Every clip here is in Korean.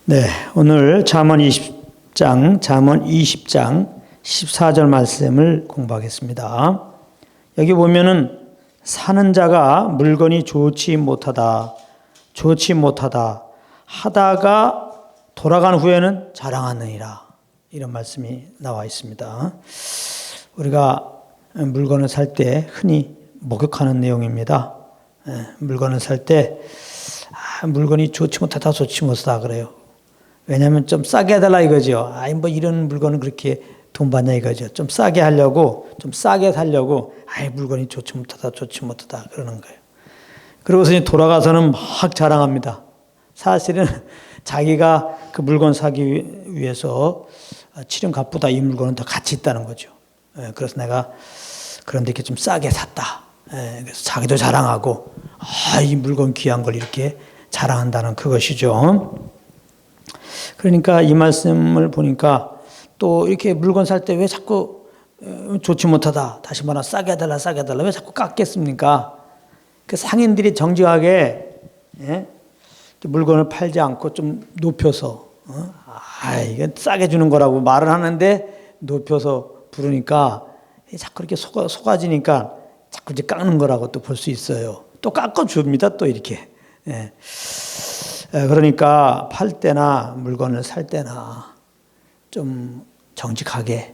네, 오늘 잠언 20장 14절 말씀을 공부하겠습니다. 여기 보면은 사는 자가 물건이 좋지 못하다 하다가 돌아간 후에는 자랑하느니라, 이런 말씀이 나와 있습니다. 우리가 물건을 살 때 흔히 목격하는 내용입니다. 물건을 살 때 물건이 좋지 못하다 그래요. 왜냐하면 좀 싸게 해달라 이거죠. 뭐 이런 물건은 그렇게 돈 받냐 이거죠. 좀 싸게 하려고, 좀 싸게 살려고, 물건이 좋지 못하다 그러는 거예요. 그러고서 이제 돌아가서는 막 자랑합니다. 사실은 자기가 그 물건 사기 위해서 치른 값보다 이 물건은 더 가치 있다는 거죠. 그래서 내가 그런데 이렇게 좀 싸게 샀다. 그래서 자기도 자랑하고, 이 물건 귀한 걸 이렇게 자랑한다는 그것이죠. 그러니까 이 말씀을 보니까 또 이렇게 물건 살 때 왜 자꾸 좋지 못하다, 다시 말하면 싸게 해달라 왜 자꾸 깎겠습니까? 그 상인들이 정직하게 물건을 팔지 않고 좀 높여서 이게 싸게 주는 거라고 말을 하는데 높여서 부르니까 자꾸 이렇게 속아지니까 자꾸 이제 깎는 거라고 또 볼 수 있어요. 또 깎아줍니다, 또 이렇게. 그러니까 팔 때나 물건을 살 때나 좀 정직하게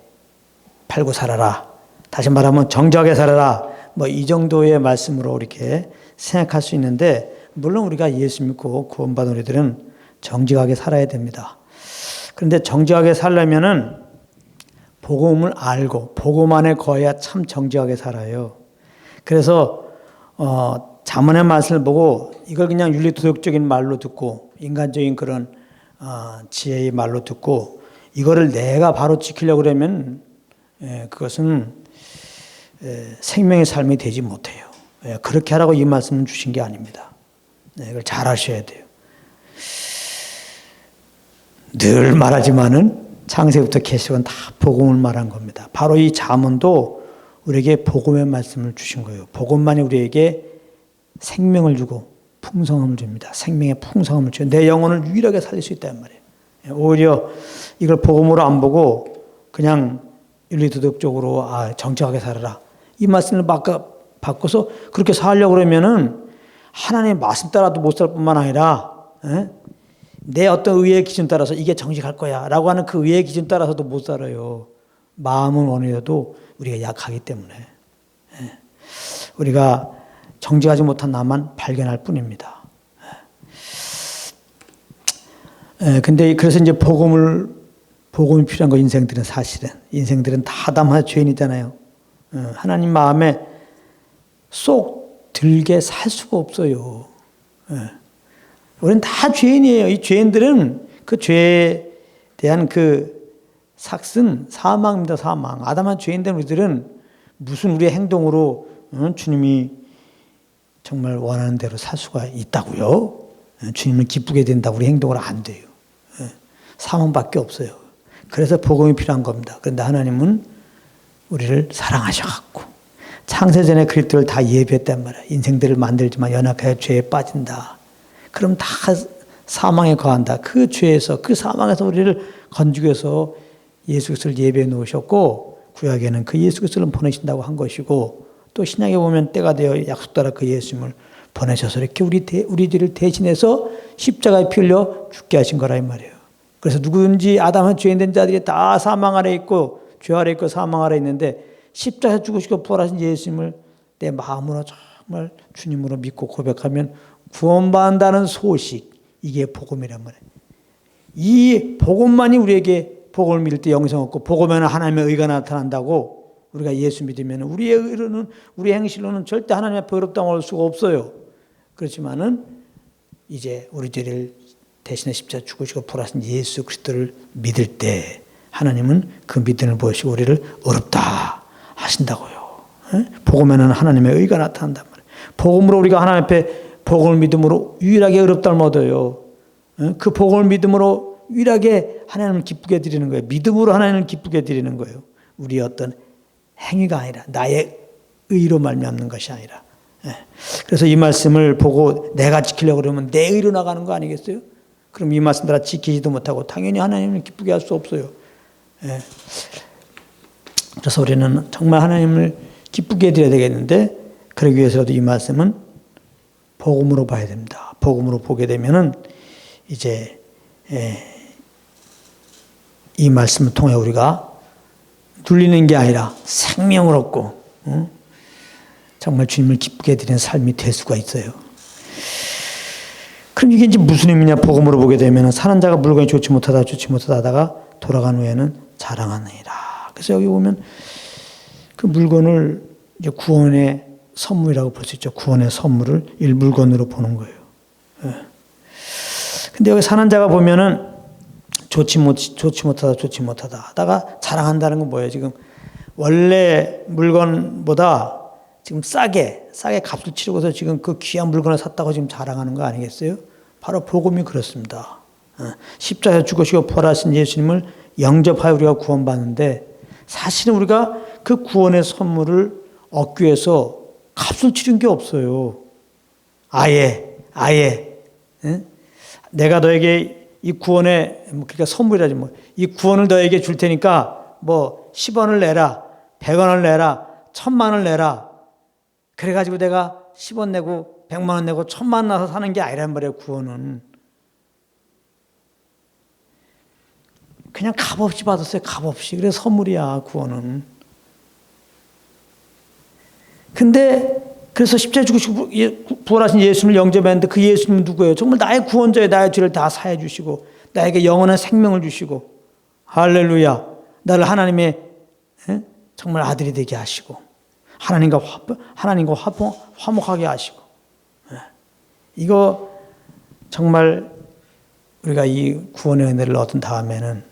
팔고 살아라. 다시 말하면 정직하게 살아라. 뭐 이 정도의 말씀으로 이렇게 생각할 수 있는데, 물론 우리가 예수 믿고 구원받은 우리들은 정직하게 살아야 됩니다. 그런데 정직하게 살려면은 복음을 알고 복음 안에 거해야 참 정직하게 살아요. 그래서 잠언의 말씀을 보고 이걸 그냥 윤리도덕적인 말로 듣고 인간적인 그런 지혜의 말로 듣고 이거를 내가 바로 지키려고 그러면 그것은 생명의 삶이 되지 못해요. 그렇게 하라고 이 말씀을 주신 게 아닙니다. 이걸 잘 하셔야 돼요. 늘 말하지만은 창세부터 계시록은 다 복음을 말한 겁니다. 바로 이 잠언도 우리에게 복음의 말씀을 주신 거예요. 복음만이 우리에게 생명을 주고 풍성함을 줍니다. 생명의 풍성함을 주고 내 영혼을 유일하게 살릴 수 있다는 말이에요. 오히려 이걸 복음으로 안 보고 그냥 윤리도덕적으로 정직하게 살아라, 이 말씀을 바꿔서 그렇게 살려고 그러면은 하나님의 말씀 따라도 못 살 뿐만 아니라 내 어떤 의의 기준 따라서 이게 정직할 거야 라고 하는 그 의의 기준 따라서도 못 살아요. 마음은 원해도 우리가 약하기 때문에 우리가 정직하지 못한 나만 발견할 뿐입니다. 근데 그래서 이제 복음이 필요한 거, 인생들은 다 아담한 죄인이잖아요. 하나님 마음에 쏙 들게 살 수가 없어요. 우리는 다 죄인이에요. 이 죄인들은 그 죄에 대한 그 삭은 사망입니다. 사망. 아담한 죄인된 우리들은 무슨 우리의 행동으로 주님이 정말 원하는 대로 살 수가 있다고요? 주님을 기쁘게 된다고 우리 행동으로 안 돼요. 사망밖에 없어요. 그래서 복음이 필요한 겁니다. 그런데 하나님은 우리를 사랑하셔갖고 창세전에 그리스도를 다 예비했단 말이에요. 인생들을 만들지만 연약하여 죄에 빠진다. 그럼 다 사망에 거한다. 그 죄에서, 그 사망에서 우리를 건지기 위해서 예수 그리스도를 예비해 놓으셨고, 구약에는 그 예수 그리스도를 보내신다고 한 것이고, 또 신약에 보면 때가 되어 약속 따라 그 예수님을 보내셔서 이렇게 우리들을 대신해서 십자가에 피 흘려 죽게 하신 거라 이 말이에요. 그래서 누구든지 아담한 죄인된 자들이 다 사망 아래 있고 죄 아래 있고 사망 아래 있는데, 십자가에 죽으시고 부활하신 예수님을 내 마음으로 정말 주님으로 믿고 고백하면 구원받는다는 소식, 이게 복음이란 말이에요. 이 복음만이 우리에게, 복음을 믿을 때 영생 없고 복음에는 하나님의 의가 나타난다고, 우리가 예수 믿으면 우리의 의로는, 우리 행실로는 절대 하나님 앞에 어렵다고 할 수가 없어요. 그렇지만은 이제 우리들을 대신에 십자가 죽으시고 부활하신 예수 그리스도를 믿을 때 하나님은 그 믿음을 보시고 우리를 어렵다 하신다고요. 복음에는 하나님의 의가 나타난단 말이에요. 복음으로 우리가 하나님 앞에 복음을 믿음으로 유일하게 어렵다를 얻어요. 그 복음을 믿음으로 유일하게 하나님을 기쁘게 드리는 거예요. 믿음으로 하나님을 기쁘게 드리는 거예요. 우리의 어떤 행위가 아니라, 나의 의로 말미암는 것이 아니라. 그래서 이 말씀을 보고 내가 지키려고 그러면 내 의로 나가는 거 아니겠어요? 그럼 이 말씀 다 지키지도 못하고 당연히 하나님을 기쁘게 할 수 없어요. 예. 그래서 우리는 정말 하나님을 기쁘게 해드려야 되겠는데 그러기 위해서도 이 말씀은 복음으로 봐야 됩니다. 복음으로 보게 되면은 이제 이 말씀을 통해 우리가 눌리는 게 아니라 생명을 얻고 정말 주님을 기쁘게 해드리는 삶이 될 수가 있어요. 그럼 이게 이제 무슨 의미냐? 복음으로 보게 되면은 사는 자가 물건이 좋지 못하다 하다가 돌아간 후에는 자랑하느니라. 그래서 여기 보면 그 물건을 이제 구원의 선물이라고 볼 수 있죠. 구원의 선물을 물건으로 보는 거예요. 예. 근데 여기 사는 자가 보면은 좋지 못하다 하다가 자랑한다는 건 뭐예요? 지금 원래 물건보다 지금 싸게 값을 치르고서 지금 그 귀한 물건을 샀다고 지금 자랑하는 거 아니겠어요? 바로 복음이 그렇습니다. 십자가에 죽으시고 부활하신 예수님을 영접하여 우리가 구원받는데 사실은 우리가 그 구원의 선물을 얻기 위해서 값을 치른 게 없어요. 아예. 내가 너에게 이 구원의, 그러니까 선물이라지 뭐, 이 구원을 너에게 줄 테니까 뭐 10원을 내라, 100원을 내라, 1000만원을 내라. 그래가지고 내가 10원 내고 100만원 내고 1000만원 나서 사는 게 아니란 말이에요, 구원은. 그냥 값없이 받았어요, 값없이. 그래서 선물이야, 구원은. 근데 그래서 십자가에 죽으시고 부활하신 예수님을 영접했는데 그 예수님은 누구예요? 정말 나의 구원자예요. 나의 죄를 다 사해 주시고 나에게 영원한 생명을 주시고 할렐루야. 나를 하나님의 정말 아들이 되게 하시고 하나님과 화목하게 하시고 이거 정말 우리가 이 구원의 은혜를 얻은 다음에는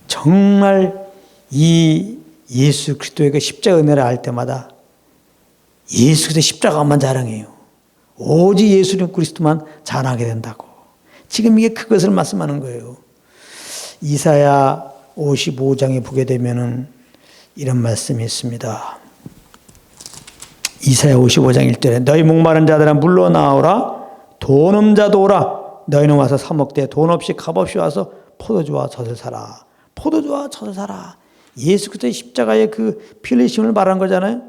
정말 이 예수 그리스도의 그 십자가 은혜를 알 때마다 예수 그리스도의 십자가만 자랑해요. 오직 예수 그리스도만 자랑하게 된다고. 지금 이게 그것을 말씀하는 거예요. 이사야 55장에 보게 되면은 이런 말씀이 있습니다. 이사야 55장 1절에 너희 목마른 자들아 물러나오라 돈 없는 자도 오라 너희는 와서 사 먹되 돈 없이 값 없이 와서 포도주와 젖을 사라. 포도주와 젖을 사라. 예수 그리스도의 십자가의 그 피 흘리심을 말한 거잖아요.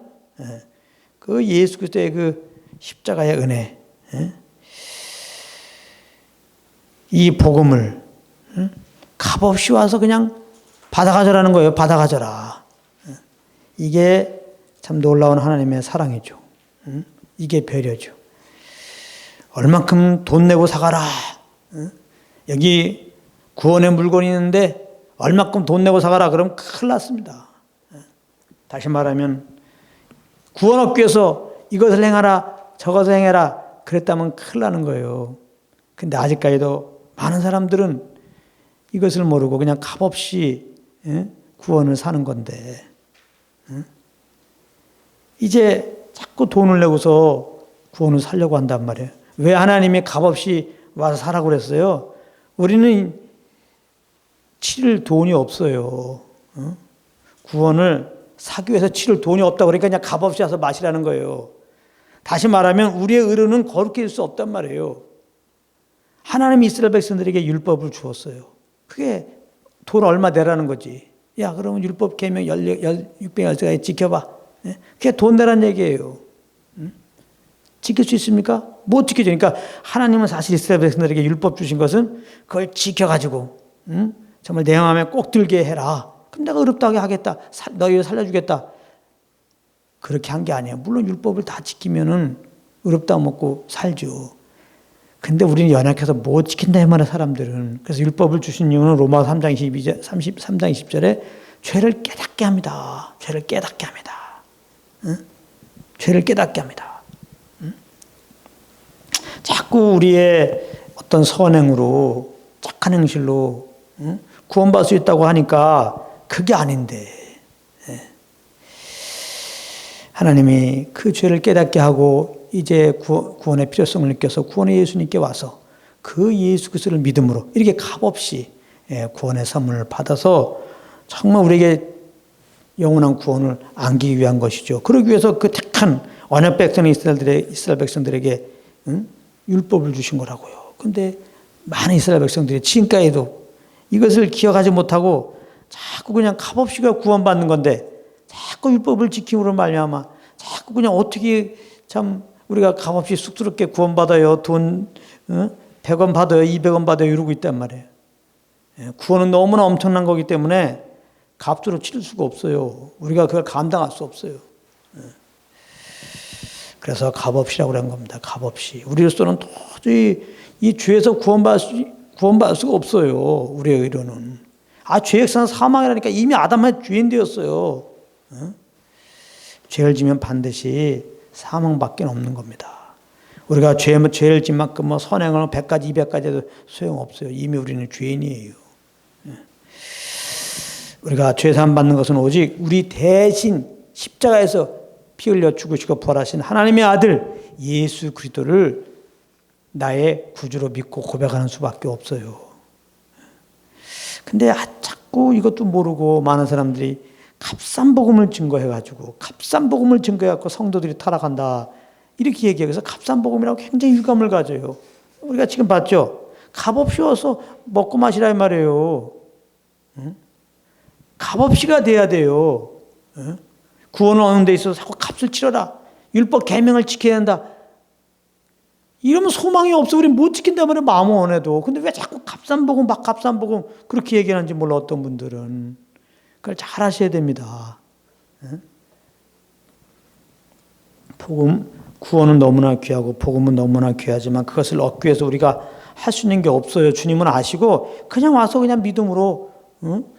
그 예수 그리스도의 그 십자가의 은혜, 이 복음을 값없이 와서 그냥 받아가져라는 거예요. 받아가져라. 이게 참 놀라운 하나님의 사랑이죠. 이게 배려죠. 얼만큼 돈 내고 사가라. 여기 구원의 물건이 있는데 얼마큼 돈 내고 사가라 그러면 큰일 났습니다. 다시 말하면 구원 얻기 위해서 이것을 행하라 저것을 행해라 그랬다면 큰일 나는 거예요. 근데 아직까지도 많은 사람들은 이것을 모르고 그냥 값없이 구원을 사는 건데 이제 자꾸 돈을 내고서 구원을 살려고 한단 말이에요. 왜 하나님이 값없이 와서 사라고 그랬어요? 우리는 치를 돈이 없어요. 구원을 사기 위해서 치를 돈이 없다고 그러니까 그냥 값없이 와서 마시라는 거예요. 다시 말하면 우리의 의로는 거룩해질 수 없단 말이에요. 하나님이 이스라엘 백성들에게 율법을 주었어요. 그게 돈 얼마 내라는 거지. 야 그러면 율법 계명 600가지 지켜봐. 그게 돈 내라는 얘기예요. 지킬 수 있습니까? 못 지키죠. 그러니까 하나님은 사실 이스라엘 백성들에게 율법 주신 것은 그걸 지켜가지고 정말 내 마음에 꼭 들게 해라. 그럼 내가 어렵다게 하겠다. 너희를 살려주겠다. 그렇게 한 게 아니에요. 물론 율법을 다 지키면은 어렵다 먹고 살죠. 근데 우리는 연약해서 못 지킨다 이 말이야 사람들은. 그래서 율법을 주신 이유는 로마 3장 20절에 죄를 깨닫게 합니다. 죄를 깨닫게 합니다. 죄를 깨닫게 합니다. 자꾸 우리의 어떤 선행으로 착한 행실로 구원받을 수 있다고 하니까 그게 아닌데 하나님이 그 죄를 깨닫게 하고 이제 구원의 필요성을 느껴서 구원의 예수님께 와서 그 예수 그리스도를 믿음으로 이렇게 값없이 구원의 선물을 받아서 정말 우리에게 영원한 구원을 안기기 위한 것이죠. 그러기 위해서 그 택한 언약 백성 이스라엘 백성들에게 율법을 주신 거라고요. 그런데 많은 이스라엘 백성들이 지금까지도 이것을 기억하지 못하고 자꾸 그냥 값없이가 구원받는 건데 자꾸 율법을 지킴으로 말미암아 자꾸 그냥 어떻게 참 우리가 값없이 쑥스럽게 구원받아요. 돈 100원 받아요. 200원 받아요. 이러고 있단 말이에요. 구원은 너무나 엄청난 거기 때문에 값으로 치를 수가 없어요. 우리가 그걸 감당할 수 없어요. 그래서 값없이라고 그런 겁니다. 값없이. 우리로서는 도저히 이 죄에서 구원받을 수가 없어요. 우리의 의로는. 죄의 액수는 사망이라니까 이미 아담의 죄인 되었어요. 죄를 지면 반드시 사망밖에 없는 겁니다. 우리가 죄를 진 만큼 선행을 100가지 200가지 해도 소용없어요. 이미 우리는 죄인이에요. 우리가 죄사함 받는 것은 오직 우리 대신 십자가에서 피 흘려 죽으시고 부활하신 하나님의 아들 예수 그리스도를 나의 구주로 믿고 고백하는 수밖에 없어요. 근데 자꾸 이것도 모르고 많은 사람들이 값싼 복음을 증거해가지고 값싼 복음을 증거해갖고 성도들이 타락한다 이렇게 얘기해서 값싼 복음이라고 굉장히 유감을 가져요. 우리가 지금 봤죠? 값없이 와서 먹고 마시라 이 말이에요. 값없이가 돼야 돼요. 구원을 얻는 데 있어서 자꾸 값을 치러라. 율법 계명을 지켜야 한다. 이러면 소망이 없어. 우리 못 지킨단 말이에요. 마음은 원해도. 근데 왜 자꾸 값싼 복음 막 값싼 복음 그렇게 얘기하는지 몰라 어떤 분들은. 그걸 잘 하셔야 됩니다. 복음, 구원은 너무나 귀하고 복음은 너무나 귀하지만 그것을 얻기 위해서 우리가 할 수 있는 게 없어요. 주님은 아시고 그냥 와서 그냥 믿음으로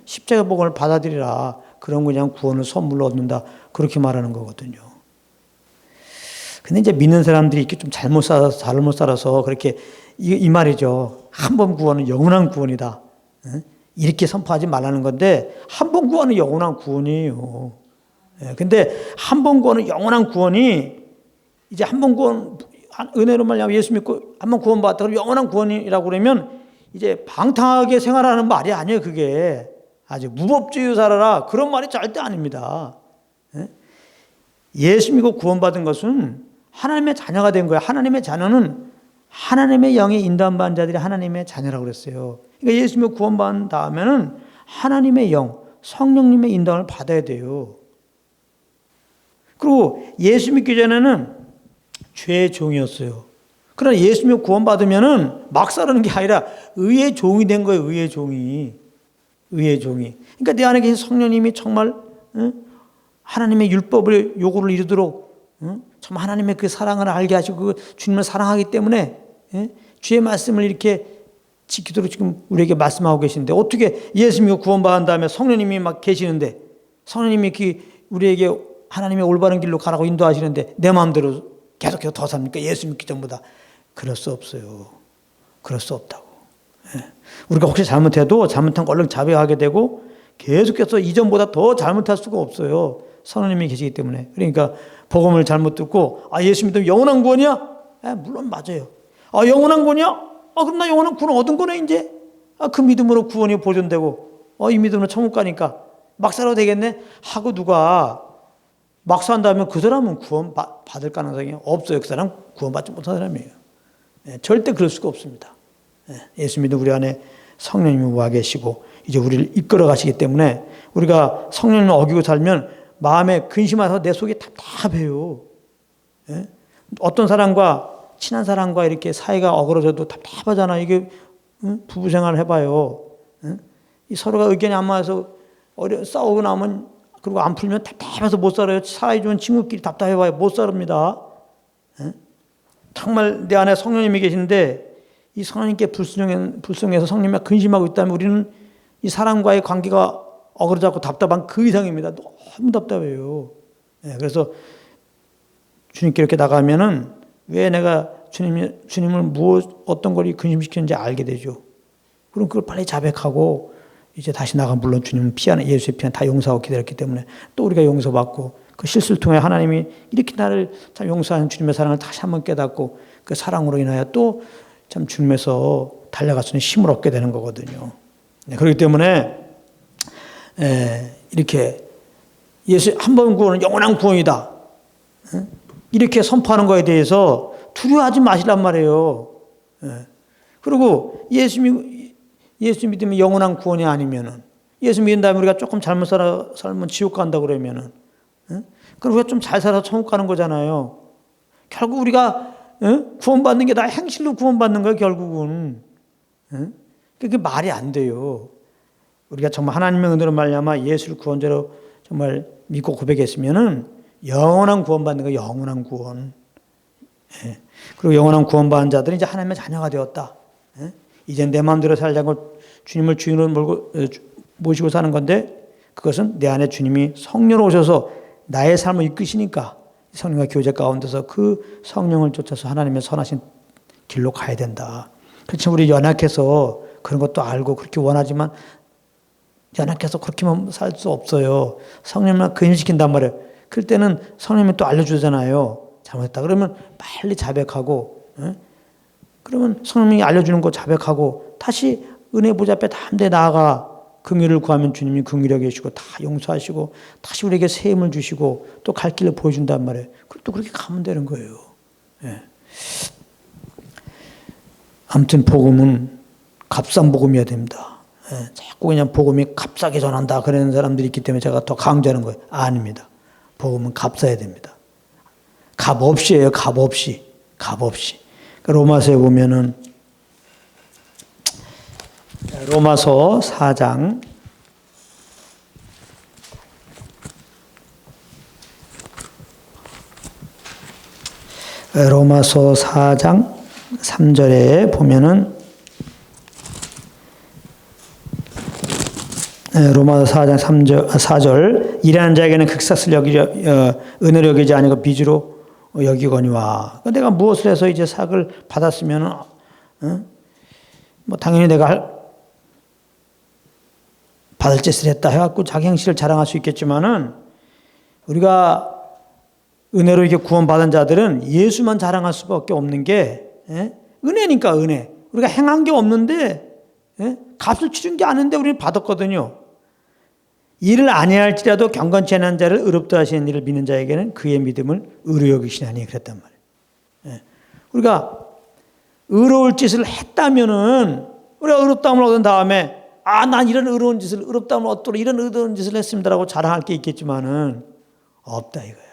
십자가 복음을 받아들이라. 그럼 그냥 구원을 선물로 얻는다. 그렇게 말하는 거거든요. 근데 이제 믿는 사람들이 이렇게 좀 잘못 살아서 그렇게 이 말이죠. 한 번 구원은 영원한 구원이다. 이렇게 선포하지 말라는 건데 한 번 구원은 영원한 구원이에요. 근데 한 번 구원은 영원한 구원이 이제 한 번 구원 은혜로 말미암아 예수 믿고 한 번 구원받았다 그러면 영원한 구원이라고 그러면 이제 방탕하게 생활하는 말이 아니에요. 그게 아주 무법주의 살아라 그런 말이 절대 아닙니다. 예수 믿고 구원받은 것은 하나님의 자녀가 된 거예요. 하나님의 자녀는 하나님의 영에 인도받은 자들이 하나님의 자녀라고 그랬어요. 그러니까 예수 믿고 구원받은 다음에는 하나님의 영, 성령님의 인도를 받아야 돼요. 그리고 예수 믿기 전에는 죄의 종이었어요. 그러나 예수 믿고 구원받으면은 막 살아는 게 아니라 의의 종이 된 거예요. 의의 종이. 의의 종이. 그러니까 내 안에 계신 성령님이 정말 하나님의 율법을 요구를 이루도록 정말 하나님의 그 사랑을 알게 하시고 그 주님을 사랑하기 때문에 주의 말씀을 이렇게 지키도록 지금 우리에게 말씀하고 계시는데 어떻게 예수 믿고 구원받은 다음에 성령님이 막 계시는데 성령님이 우리에게 하나님의 올바른 길로 가라고 인도하시는데 내 마음대로 계속해서 더 삽니까? 예수 믿기 전보다. 그럴 수 없어요. 그럴 수 없다고. 우리가 혹시 잘못해도 잘못한 거 얼른 자백하게 되고 계속해서 이전보다 더 잘못할 수가 없어요. 성령님이 계시기 때문에. 그러니까 복음을 잘못 듣고 예수 믿으면 영원한 구원이야? 물론 맞아요. 영원한 구원이야? 그럼 나 영원한 구원 얻은 거네 이제. 그 믿음으로 구원이 보존되고 이 믿음으로 천국 가니까 막 살아도 되겠네 하고 누가 막 산다면 그 사람은 구원 받을 가능성이 없어요. 그 사람 구원받지 못한 사람이에요. 절대 그럴 수가 없습니다. 예수 믿는 우리 안에 성령님이 와 계시고 이제 우리를 이끌어 가시기 때문에 우리가 성령님을 어기고 살면 마음에 근심해서 내 속이 답답해요. 어떤 사람과 친한 사람과 이렇게 사이가 어그러져도 답답하잖아. 이게 부부 생활을 해봐요. 이 서로가 의견이 안 맞아서 싸우고 나면 그리고 안 풀면 답답해서 못 살아요. 사이좋은 친구끼리 답답해봐요. 못 살합니다. 정말 내 안에 성령님이 계신데 이 성령님께 불순해서 성령님이 근심하고 있다면 우리는 이 사람과의 관계가 어그러져서 답답한 그 이상입니다. 너무 답답해요. 그래서 주님께 이렇게 나가면은 왜 내가 주님을 어떤 걸 근심시키는지 알게 되죠. 그럼 그걸 빨리 자백하고 이제 다시 나가 물론 주님은 예수의 피 안에 다 용서하고 기다렸기 때문에 또 우리가 용서받고 그 실수를 통해 하나님이 이렇게 나를 참 용서하는 주님의 사랑을 다시 한번 깨닫고 그 사랑으로 인하여 또 참 주님에서 달려갈 수 있는 힘을 얻게 되는 거거든요. 그렇기 때문에 이렇게 예수 한 번 구원은 영원한 구원이다. 이렇게 선포하는 거에 대해서 두려워하지 마시란 말이에요. 그리고 예수 믿으면 영원한 구원이 아니면은, 예수 믿은 다음에 우리가 조금 잘못 살면 지옥 간다 그러면은, 그럼 우리가 좀 잘 살아서 천국 가는 거잖아요. 결국 우리가 구원받는 게 다 행실로 구원받는 거예요, 결국은. 그게 말이 안 돼요. 우리가 정말 하나님의 은혜로 말미암아 예수를 구원자로 정말 믿고 고백했으면은 영원한 구원받는 거예요, 영원한 구원. 그리고 영원한 구원받은 자들은 이제 하나님의 자녀가 되었다. 이제 내 마음대로 살자고 주님을 주인으로 모시고 사는 건데, 그것은 내 안에 주님이 성령으로 오셔서 나의 삶을 이끄시니까 성령과 교제 가운데서 그 성령을 쫓아서 하나님의 선하신 길로 가야 된다. 그렇지만 우리 연약해서 그런 것도 알고 그렇게 원하지만 연약해서 그렇게만 살 수 없어요. 성령만 근심시킨단 말이에요. 그럴 때는 성령님이 또 알려주잖아요. 잘못했다 그러면 빨리 자백하고, 그러면 성령님이 알려주는 거 자백하고 다시 은혜 보좌 앞에 담대 나아가 긍휼을 구하면 주님이 긍휼히 계시고 다 용서하시고 다시 우리에게 새 힘을 주시고 또 갈 길을 보여준단 말이에요. 또 그렇게 가면 되는 거예요. 아무튼 복음은 값싼 복음이어야 됩니다. 자꾸 그냥 복음이 값싸게 전한다 그러는 사람들이 있기 때문에 제가 더 강조하는 거예요. 아닙니다. 복음은 값싸야 됩니다. 값 없이 해요. 값 없이. 로마서에 보면은 로마서 4장 로마서 4장 3절에 보면은 로마서 4장 4절 일하는 자에게는 극삭을 은혜로 여기지 아니고 빚으로 여기거니와. 내가 무엇을 해서 이제 삭을 받았으면 뭐 당연히 내가 받을 짓을 했다 해갖고 자기 행실을 자랑할 수 있겠지만은, 우리가 은혜로 이렇게 구원받은 자들은 예수만 자랑할 수밖에 없는 게 은혜니까. 은혜. 우리가 행한 게 없는데 값을 치른 게 아닌데 우리는 받았거든요. 이를 아니할지라도 경건치 않은 자를 의롭다 하시는 이를 믿는 자에게는 그의 믿음을 의로 여기시나니 그랬단 말이에요. 우리가 의로울 짓을 했다면은 우리가 의롭다함을 얻은 다음에 난 이런 의로운 짓을 의롭다함을 얻도록 이런 의로운 짓을 했습니다라고 자랑할 게 있겠지만은 없다 이거야.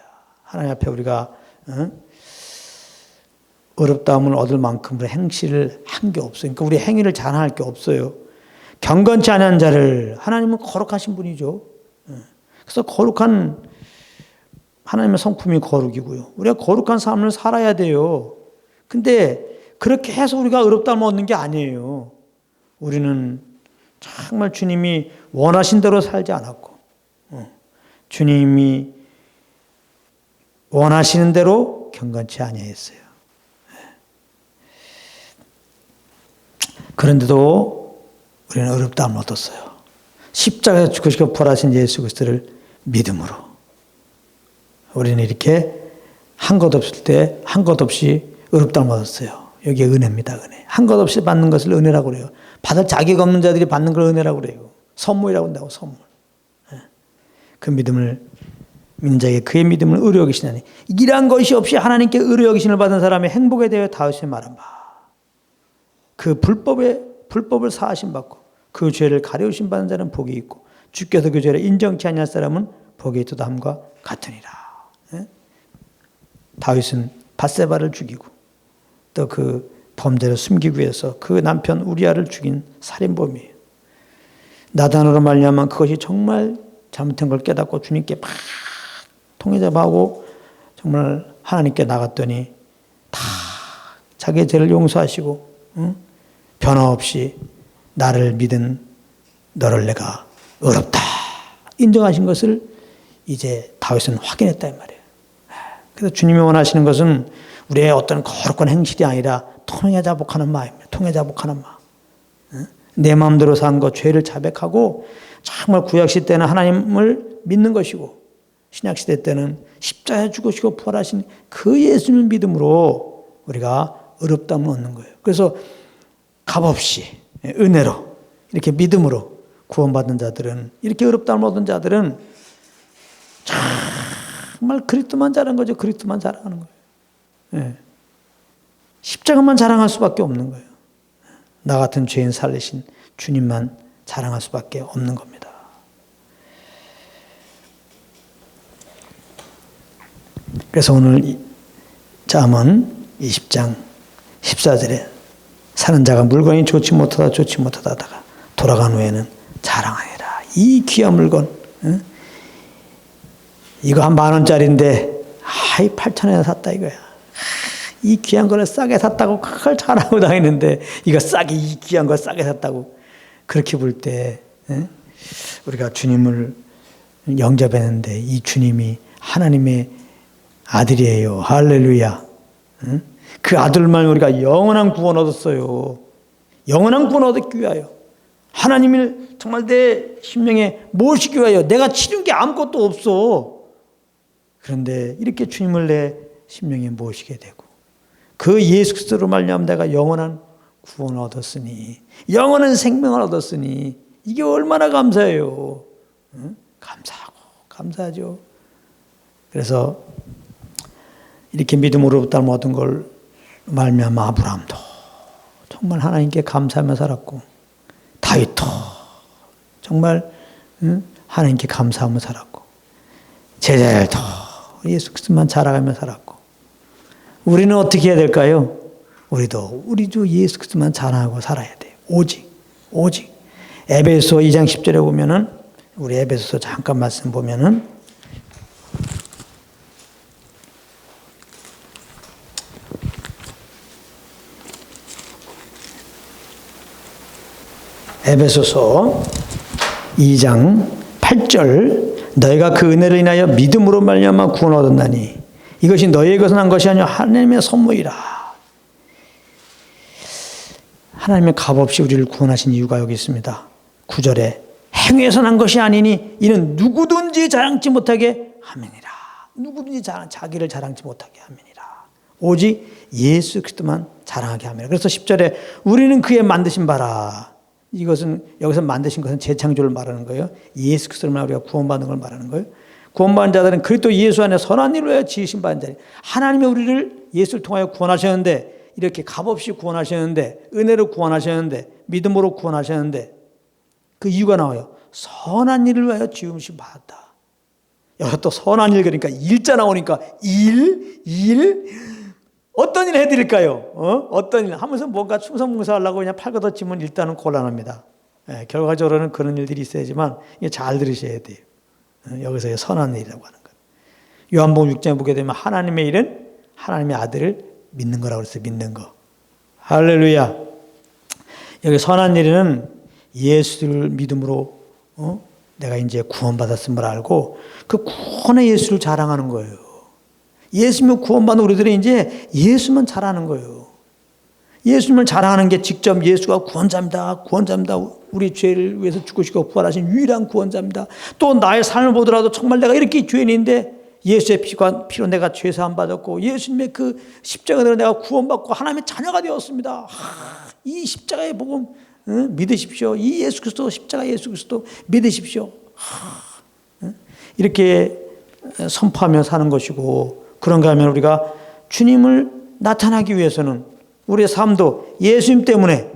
하나님 앞에 우리가 의롭다함을 얻을 만큼의 행실을 한 게 없어요. 그러니까 우리 행위를 자랑할 게 없어요. 경건치 않은 자를, 하나님은 거룩하신 분이죠. 그래서 거룩한 하나님의 성품이 거룩이고요. 우리가 거룩한 삶을 살아야 돼요. 근데 그렇게 해서 우리가 의롭다함을 얻는 게 아니에요. 우리는 정말 주님이 원하신 대로 살지 않았고, 주님이 원하시는 대로 경건치 아니했어요. 그런데도 우리는 의롭다함을 얻었어요. 십자가에서 죽으시고 부활하신 예수 그리스도를 믿음으로. 우리는 이렇게 한 것 없을 때 한 것 없이 의롭다함을 얻었어요. 여기에 은혜입니다. 은혜. 한 것 없이 받는 것을 은혜라고 그래요. 받을 자격 없는 자들이 받는 걸 은혜라고 그래요. 선물이라고 한다고, 선물. 그 믿음을 믿는 자에게 그의 믿음을 의로 여기시나니, 일한 것이 없이 하나님께 의로 여기심을 받은 사람의 행복에 대하여 다윗이 말한 바, 그 불법을 사하심 받고 그 죄를 가려우심 받은 자는 복이 있고 주께서 그 죄를 인정치 아니할 사람은 복이 있도다 함과 같으니라. 다윗은 밧세바를 죽이고 또 그 범죄를 숨기기 위해서 그 남편 우리아를 죽인 살인범이에요. 나단으로 말미암아 그것이 정말 잘못한 걸 깨닫고 주님께 막 통회잡하고 정말 하나님께 나갔더니 다 자기의 죄를 용서하시고 변화없이 나를 믿은 너를 내가 의롭다 인정하신 것을 이제 다윗은 확인했다 이 말이에요. 그래서 주님이 원하시는 것은 우리의 어떤 거룩한 행실이 아니라 통회자복하는 마음입니다. 통회자복하는 마음. 내 마음대로 산 것, 죄를 자백하고 정말 구약시대 때는 하나님을 믿는 것이고 신약시대 때는 십자가에 죽으시고 부활하신 그 예수님을 믿음으로 우리가 의롭다함을 얻는 거예요. 그래서 값없이 은혜로 이렇게 믿음으로 구원받은 자들은, 이렇게 의롭다함을 얻은 자들은 정말 그리스도만 자랑하는 거죠. 그리스도만 자랑하는 거예요. 십자가만 자랑할 수밖에 없는 거예요. 나 같은 죄인 살리신 주님만 자랑할 수밖에 없는 겁니다. 그래서 오늘 잠언 20장 14절에 사는 자가 물건이 좋지 못하다 하다가 돌아간 후에는 자랑하리라. 이 귀한 물건, 응? 이거 한 10,000원짜리인데 8,000원에 샀다 이거야. 이 귀한 거를 싸게 샀다고 그걸 자랑하고 다니는데 이거 싸게, 이 귀한 걸 싸게 샀다고 그렇게 볼 때, 우리가 주님을 영접했는데 이 주님이 하나님의 아들이에요. 할렐루야. 그 아들만 우리가 영원한 구원 얻었어요. 영원한 구원 얻기 위하여. 하나님을 정말 내 심령에 모시기 위하여. 내가 치른 게 아무것도 없어. 그런데 이렇게 주님을 내 심령에 모시게 되고 그 예수 그리스도로 말미암아 내가 영원한 구원을 얻었으니, 영원한 생명을 얻었으니 이게 얼마나 감사해요. 감사하죠. 그래서 이렇게 믿음으로부터 모든 걸 말미암아 아브라함도 정말 하나님께 감사하며 살았고, 다윗도 정말 하나님께 감사하며 살았고, 제자들도 예수 그리스도만 자랑하며 살았고, 우리는 어떻게 해야 될까요? 우리도 예수 그리스도만 자랑하고 살아야 돼요. 오직 에베소 2장 10절에 보면은, 우리 에베소서 잠깐 말씀 보면은 에베소서 2장 8절, 너희가 그 은혜를 인하여 믿음으로 말미암아 구원을 얻었나니 이것이 너희의 것은 한 것이 아니요 하나님의 선물이라. 하나님의 값없이 우리를 구원하신 이유가 여기 있습니다. 9절에 행위에서 난 것이 아니니 이는 누구든지 자랑치 못하게 함이니라. 누구든지 자기를 자랑치 못하게 함이니라. 오직 예수 그리스도만 자랑하게 함이라. 그래서 10절에 우리는 그의 만드신 바라. 이것은 여기서 만드신 것은 재창조를 말하는 거예요. 예수 그리스도를 우리가 구원받는 걸 말하는 거예요. 구원받은 자들은 그리스도 예수 안에 선한 일을 위하여 지으신 바인 자리. 하나님이 우리를 예수를 통하여 구원하셨는데, 이렇게 값없이 구원하셨는데, 은혜로 구원하셨는데, 믿음으로 구원하셨는데, 그 이유가 나와요. 선한 일을 위하여 지으신 바다. 여기서 또 선한 일, 그러니까 일자 나오니까 어떤 일 해드릴까요? 어떤 일 하면서 뭔가 충성봉사하려고 그냥 팔 걷어치면 일단은 곤란합니다. 결과적으로는 그런 일들이 있어야지만 잘 들으셔야 돼요. 여기서 선한 일이라고 하는 것. 요한복음 6장에 보게 되면 하나님의 일은 하나님의 아들을 믿는 거라고 그랬어요. 믿는 거. 할렐루야. 여기 선한 일은 예수를 믿음으로 내가 이제 구원받았음을 알고 그 구원의 예수를 자랑하는 거예요. 예수님을 구원받는 우리들은 이제 예수만 자랑하는 거예요. 예수님을 자랑하는 게 직접 예수가 구원자입니다. 우리 죄를 위해서 죽으시고 부활하신 유일한 구원자입니다. 또 나의 삶을 보더라도 정말 내가 이렇게 죄인인데 예수의 피로 내가 죄사함 받았고 예수님의 그 십자가로 내가 구원받고 하나님의 자녀가 되었습니다. 이 십자가의 복음 믿으십시오. 이 예수 그리스도 십자가 예수 그리스도 믿으십시오. 이렇게 선포하며 사는 것이고, 그런가 하면 우리가 주님을 나타나기 위해서는 우리의 삶도 예수님 때문에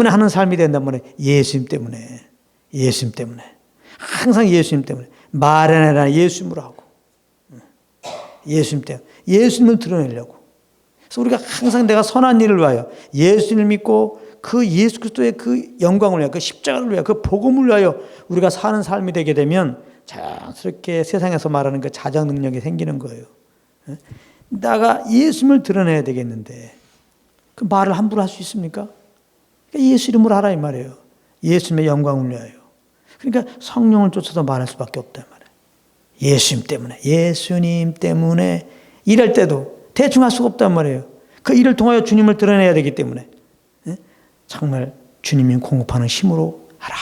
하는 삶이 된단 말이에요. 예수님 때문에 항상 예수님 때문에 말 안 해라 예수님으로 하고, 예수님 때문에 예수님을 드러내려고. 그래서 우리가 항상 내가 선한 일을 위하여 예수님을 믿고 그 예수 그리스도의 그 영광을 위하여, 그 십자가를 위하여, 그 복음을 위하여 우리가 사는 삶이 되게 되면 자연스럽게 세상에서 말하는 그 자정 능력이 생기는 거예요. 내가 예수님을 드러내야 되겠는데 그 말을 함부로 할 수 있습니까? 예수 이름으로 하라 이 말이에요. 예수님의 영광을 위하여. 그러니까 성령을 쫓아서 말할 수밖에 없단 말이에요. 예수님 때문에 일할 때도 대충 할 수가 없단 말이에요. 그 일을 통하여 주님을 드러내야 되기 때문에 정말 주님이 공급하는 힘으로 하라.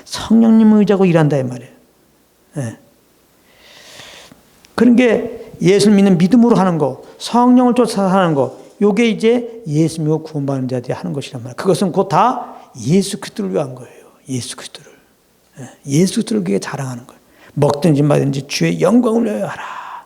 성령님을 의지하고 일한다 이 말이에요. 그런 게 예수를 믿는 믿음으로 하는 거, 성령을 쫓아서 하는 거, 요게 이제 예수 믿고 구원받는 자들이 하는 것이란 말이에요. 그것은 곧 다 예수 그리스도를 위한 거예요. 예수 그리스도를 그게 자랑하는 거예요. 먹든지 마든지 주의 영광을 위하여 하라.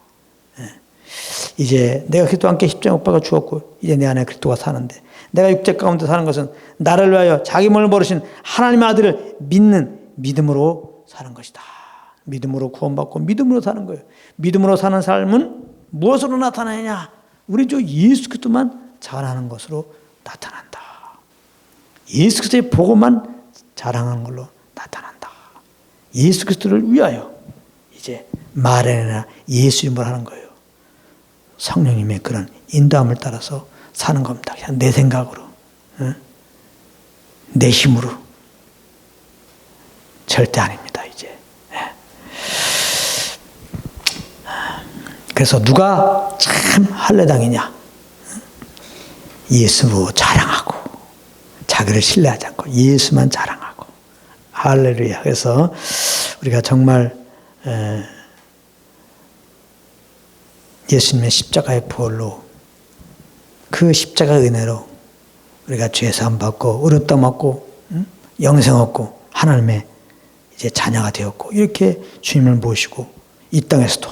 이제 내가 그리스도와 함께 십자가에 못 박아 죽었고 이제 내 안에 그리스도가 사는데 내가 육체 가운데 사는 것은 나를 위하여 자기 몸을 버리신 하나님의 아들을 믿는 믿음으로 사는 것이다. 믿음으로 구원받고 믿음으로 사는 거예요. 믿음으로 사는 삶은 무엇으로 나타나느냐? 우리 주 예수 그리스도만 자랑하는 것으로 나타난다. 예수 그리스도의 복음만 자랑하는 걸로 나타난다. 예수 그리스도를 위하여 이제 말해나 예수 이름으로 하는 거예요. 성령님의 그런 인도함을 따라서 사는 겁니다. 그냥 내 생각으로, 내 힘으로 절대 아닙니다. 이제. 그래서 누가 참 할례당이냐? 예수 자랑하고 자기를 신뢰하지 않고 예수만 자랑하고 할렐루야. 그래서 우리가 정말 예수님의 십자가의 부활로 그 십자가의 은혜로 우리가 죄 사함 받고 의롭다함 받고 영생 얻고 하나님의 이제 자녀가 되었고 이렇게 주님을 모시고 이 땅에서도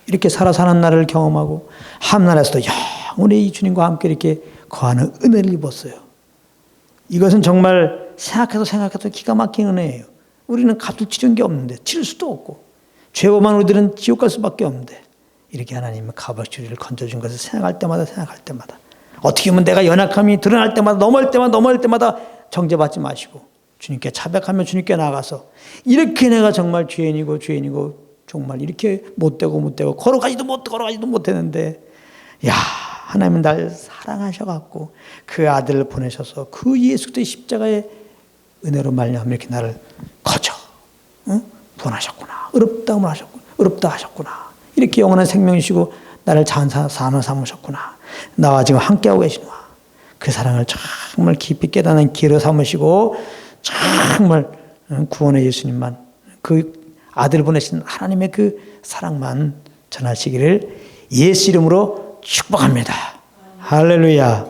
이렇게 살아 사는 날을 경험하고 하늘나라에서도 영원히 이 주님과 함께 이렇게 거하는 은혜를 입었어요. 이것은 정말 생각해도 기가 막힌 은혜예요. 우리는 값을 치른 게 없는데 치를 수도 없고 죄고만 우리들은 지옥 갈 수밖에 없는데 이렇게 하나님은 값을 우리를 건져준 것을 생각할 때마다 어떻게 보면 내가 연약함이 드러날 때마다 넘어올 때마다 정죄받지 마시고 주님께 자백하며 주님께 나가서 이렇게 내가 정말 죄인이고 정말 이렇게 못되고 걸어가지도 못했는데 야 하나님은 날 사랑하셔갖고 그 아들을 보내셔서 그 예수 그리스도의 십자가의 은혜로 말미암아 이렇게 나를 거저 구원하셨구나. 의롭다 하셨구나. 이렇게 영원한 생명이시고 나를 자녀 삼으셨구나. 나와 지금 함께하고 계시구나. 그 사랑을 정말 깊이 깨닫는 기회로 삼으시고 정말 구원의 예수님만 그 아들 보내신 하나님의 그 사랑만 전하시기를 예수 이름으로 축복합니다. 할렐루야.